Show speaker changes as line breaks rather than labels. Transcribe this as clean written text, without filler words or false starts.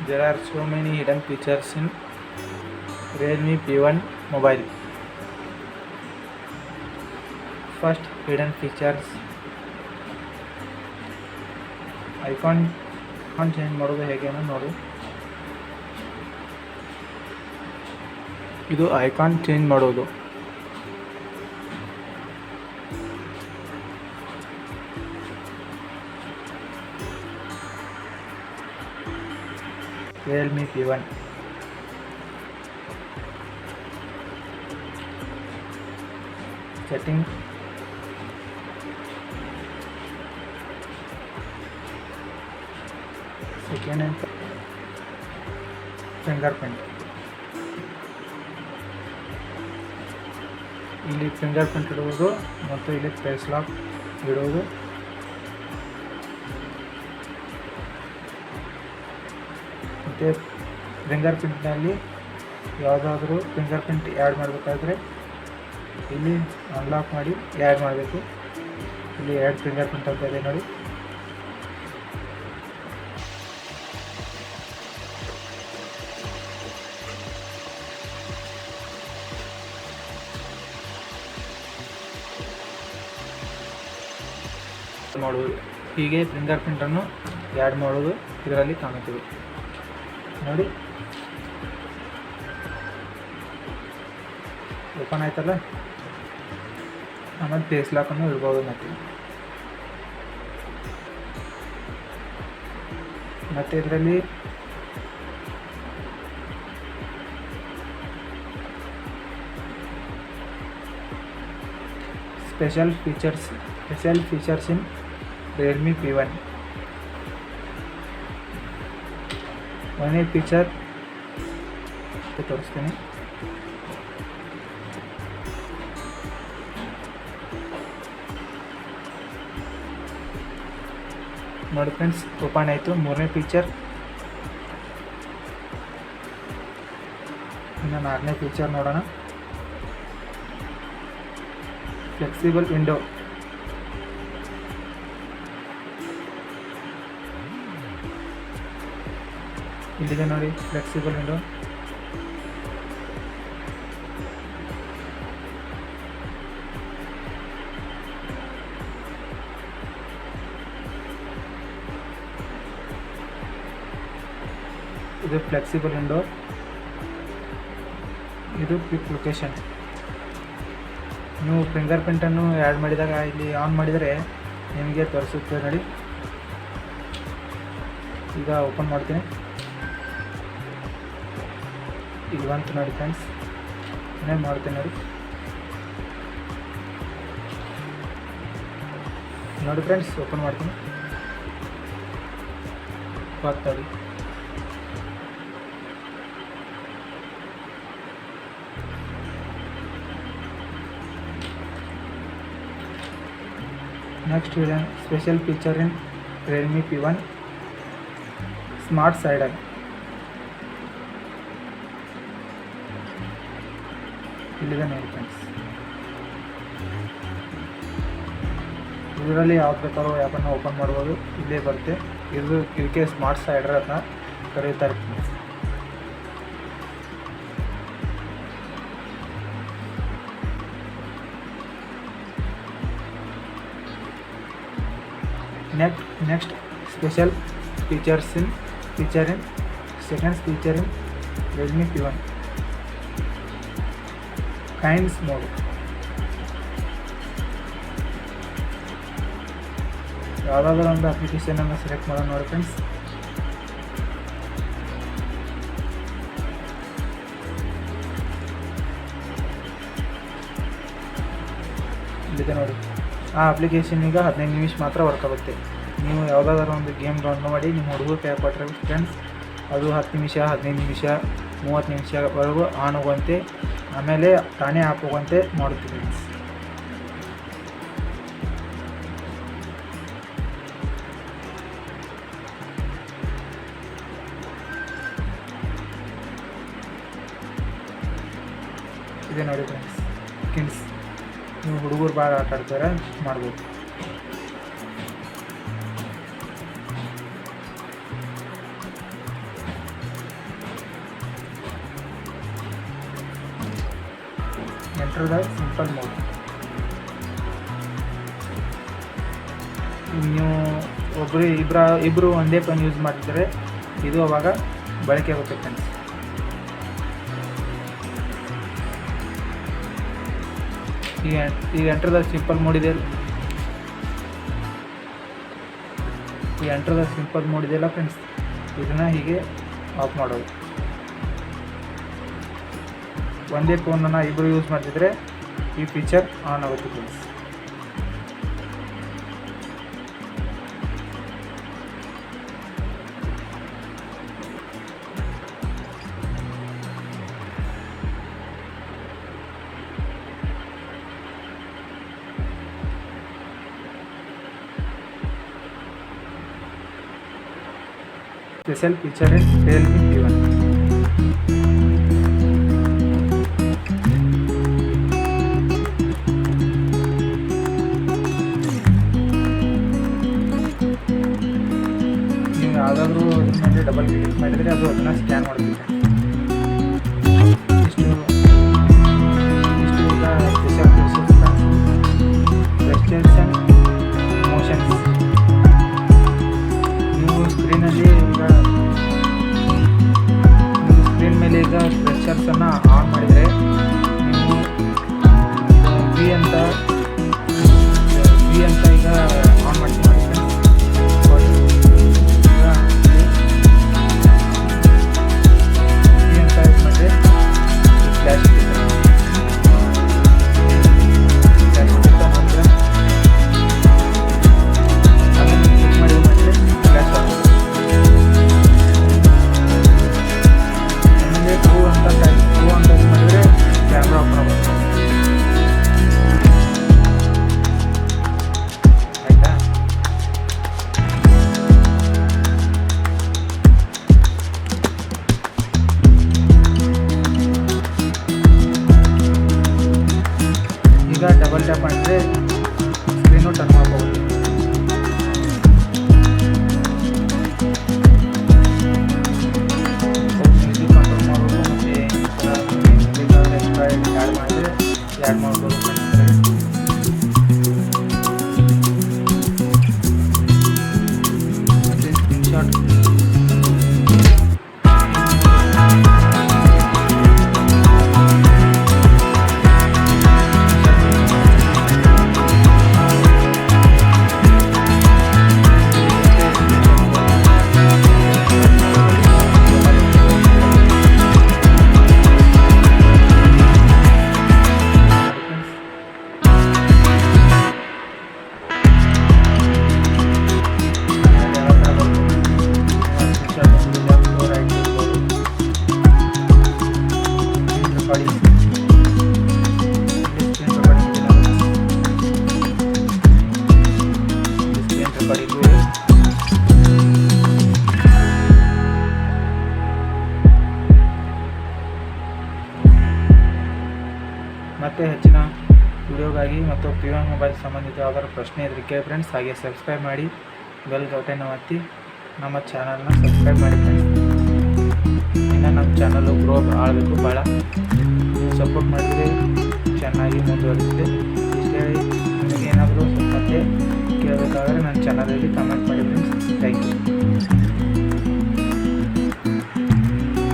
There are so many hidden features in Realme P1 mobile. First hidden features, icon change ಮಾಡೋದು ಹೇಗೆ ನೋಡಿ. ಇದು icon change ಮಾಡೋದು. Realme P1 setting, second and fingerprint. ಇಲ್ಲಿ fingerprint ಇಡುವುದು ಮತ್ತು ಇಲ್ಲಿ ಫೇಸ್ ಲಾಕ್ ಇಡುವುದು. ಮತ್ತು ಫಿಂಗರ್ಪ್ರಿಂಟ್ನಲ್ಲಿ ಯಾವುದಾದ್ರೂ ಫಿಂಗರ್ಪ್ರಿಂಟ್ ಆ್ಯಡ್ ಮಾಡಬೇಕಾದ್ರೆ ಇಲ್ಲಿ ಅನ್ಲಾಕ್ ಮಾಡಿ ಆ್ಯಡ್ ಮಾಡಬೇಕು. ಇಲ್ಲಿ ಆ್ಯಡ್ ಫಿಂಗರ್ಪ್ರಿಂಟ್ ಅಂತ ಇದೆ ನೋಡಿ. ಮಾಡುವುದು ಹೀಗೆ ಫಿಂಗರ್ಪ್ರಿಂಟನ್ನು ಆ್ಯಡ್ ಮಾಡೋದು ಇದರಲ್ಲಿ ಕಾಣುತ್ತದೆ ನೋಡಿ. ಓಪನ್ ಆಯ್ತಲ್ಲ, ಆಮೇಲೆ ಫೇಸ್ ಲಾಕನ್ನು ಇಡ್ಬೋದು. ಮತ್ತು ಇದರಲ್ಲಿ ಸ್ಪೆಷಲ್ ಫೀಚರ್ಸ್ ಇನ್ Realme P1. ಒಂದೇ ಫೀಚರ್ ತೋರಿಸ್ತೀನಿ. ನೋಡಿ ಫ್ರೆಂಡ್ಸ್, ಓಪನ್ ಆಯಿತು. ಮೂರನೇ ಫೀಚರ್. ಇನ್ನು ನಾಲ್ಕನೇ ಫೀಚರ್ ನೋಡೋಣ. Flexible window. ಇಲ್ಲಿದೆ ನೋಡಿ ಫ್ಲೆಕ್ಸಿಬಲ್ ವಿಂಡೋ. ಇದು ಫ್ಲೆಕ್ಸಿಬಲ್ ವಿಂಡೋ. ಇದು ಕ್ವಿಕ್ ಲೊಕೇಶನ್. ನೀವು ಫಿಂಗರ್ಪ್ರಿಂಟನ್ನು ಆ್ಯಡ್ ಮಾಡಿದಾಗ ಇಲ್ಲಿ ಆನ್ ಮಾಡಿದರೆ ನಿಮಗೆ ತೋರಿಸುತ್ತೆ ನೋಡಿ. ಈಗ ಓಪನ್ ಮಾಡ್ತೀನಿ. ಇದು ಬಂತು ನೋಡಿ ಫ್ರೆಂಡ್ಸ್. ಏನೇನು ಮಾಡ್ತೀನಿ ನೋಡಿ ಫ್ರೆಂಡ್ಸ್, ಓಪನ್ ಮಾಡ್ತೀನಿ. ಬರ್ತಾಡಿ. ನೆಕ್ಸ್ಟ್ ಸ್ಪೆಷಲ್ ಫೀಚರ್ ಇನ್ Realme P1 ಸ್ಮಾರ್ಟ್ ಸೈಡರ್. ಇಲ್ಲಿದೆ ನೋಡಿ ಫ್ರೆಂಡ್ಸ್. ಇದರಲ್ಲಿ ಯಾವ್ದು ಬೇಕಾದ್ರೂ ಆ್ಯಪನ್ನು ಓಪನ್ ಮಾಡ್ಬೋದು. ಇಲ್ಲೇ ಬರುತ್ತೆ. ಇದಕ್ಕೆ ಸ್ಮಾರ್ಟ್ ಸೈಡರ್ ಅಂತ ಕರೀತಾರೆ friends. Next special feature in second feature in Realme P1 kinds mode. ಯಾವುದಾದ್ರೂ ಒಂದು ಅಪ್ಲಿಕೇಶನನ್ನು ಸೆಲೆಕ್ಟ್ ಮಾಡೋಣ ನೋಡಿ ಫ್ರೆಂಡ್ಸ್. ಇಲ್ಲಿದೆ ನೋಡಿ. ಆ ಅಪ್ಲಿಕೇಶನ್ ಈಗ 15 ನಿಮಿಷ ಮಾತ್ರ ವರ್ಕ್ ಆಗುತ್ತೆ. ನೀವು ಯಾವುದಾದ್ರೂ ಒಂದು ಗೇಮ್ ಡೌನ್ಲೋಡ್ ಮಾಡಿ ನಿಮ್ಮ ಹುಡುಗರು ಕೈ ಕೊಟ್ಟರೆ ಫ್ರೆಂಡ್ಸ್, ಅದು 10 ನಿಮಿಷ, 15 ನಿಮಿಷ, 30 ನಿಮಿಷವರೆಗೂ ಆನ್ ಹೋಗುವಂತೆ, ಆಮೇಲೆ ತಾನೇ ಆಫ್ ಹೋಗುವಂತೆ ಮಾಡುತ್ತೀವಿ ಫ್ರೆಂಡ್ಸ್. ಇದೆ ನೋಡಿ ಫ್ರೆಂಡ್ಸ್, ಕಿಡ್ಸ್ ನೀವು ಹುಡುಗರು ಭಾಳ ಆಟ ಆಡ್ತಾರೆ ಮಾಡ್ಬೋದು. Enter the simple mode. ನೀವು ಇಬ್ಬರು ಒಂದೇ ಪೆನ್ ಯೂಸ್ ಮಾಡಿದರೆ ಇದು ಅವಾಗ ಬಳಕೆ ಆಗುತ್ತೆ ಫ್ರೆಂಡ್ಸ್. ಈಗ ಎಂಟರ್ ದ ಸಿಂಪಲ್ ಮೋಡ್ ಇದೆ, ಇದೆಯಲ್ಲ ಫ್ರೆಂಡ್ಸ್, ಇದನ್ನು ಹೀಗೆ ಆಫ್ ಮಾಡೋದು. ಒಂದೇ ಫೋನನ್ನು ಇಬ್ಬರು ಯೂಸ್ ಮಾಡ್ತಿದ್ರೆ ಈ ಫೀಚರ್ ಆನ್ ಆಗುತ್ತೆ friends. Special feature in Realme P1. ನೀವು ಯಾವುದಾದ್ರೂ ಮೇಲೆ ಡಬಲ್ ಕ್ಲಿಕ್ ಮಾಡಿದರೆ ಅದು ಅದನ್ನು ಸ್ಕ್ಯಾನ್ ಮಾಡುತ್ತೆ. ಇಷ್ಟು ಈಗ special features gestures and motions. ನೀವು ಸ್ಕ್ರೀನಲ್ಲಿ ಸ್ಕ್ರೀನ್ ಮೇಲೆ ಈಗ ಗೆಸ್ಚರ್ಸನ್ನು ಆನ್ ಮಾಡಿದರೆ ನೀವು ವಿ ಅಂತ ಈಗ ಆನ್ ಮಾಡ್ತೀನಿ. ಈಗ ಡಬಲ್ ಟ್ಯಾಪ್ ಮಾಡಿದ್ರೆ ಸ್ಕ್ರೀನು ಟರ್ನ್ ಮಾಡ್ಬೋದು. ಮ್ಯೂಸಿಕ್ ಕಂಟ್ರೋಲ್ ಮಾಡ್ಬೋದು, ಮತ್ತು ಬೇಕಾದ್ರೆ ಎಕ್ಸ್ಟ್ರಾ ಆ್ಯಡ್ ಮಾಡಿದ್ರೆ ಆ್ಯಡ್ ಮಾಡ್ಬೋದು. ಮತ್ತು ಸ್ಕ್ರೀನ್ಶಾಟ್ ಮತ್ತೆ ಹೆಚ್ಚಿನ ವಿಡಿಯೋಗಾಗಿ ಮತ್ತು P1 ಮೊಬೈಲ್ ಸಂಬಂಧಿತ ಯಾವ್ದಾದ್ರು ಪ್ರಶ್ನೆ ಇದ್ದರೆ ಕೇಳಿ ಫ್ರೆಂಡ್ಸ್. ಹಾಗೆ ಸಬ್ಸ್ಕ್ರೈಬ್ ಮಾಡಿ, ಬೆಲ್ ಬಟನ್ ಒತ್ತಿ ನಮ್ಮ ಚಾನಲ್ನ ಸಬ್ಸ್ಕ್ರೈಬ್ ಮಾಡಿ ಫ್ರೆಂಡ್ಸ್. ಇನ್ನು ನಮ್ಮ ಚಾನಲ್ಲು ಗ್ರೋ ಆಗಬೇಕು ಭಾಳ. ನೀವು ಸಪೋರ್ಟ್ ಮಾಡಿದರೆ ಚೆನ್ನಾಗಿ ಮುಂದುವರಿಯುತ್ತೆ. ಇಷ್ಟೇ. ನಿಮಗೇನಾದರೂ ಮತ್ತೆ ಕೇಳಬೇಕಾದ್ರೆ ನನ್ನ ಚಾನಲಲ್ಲಿ ಕಮೆಂಟ್ ಮಾಡಿ ಫ್ರೆಂಡ್ಸ್. Thank you.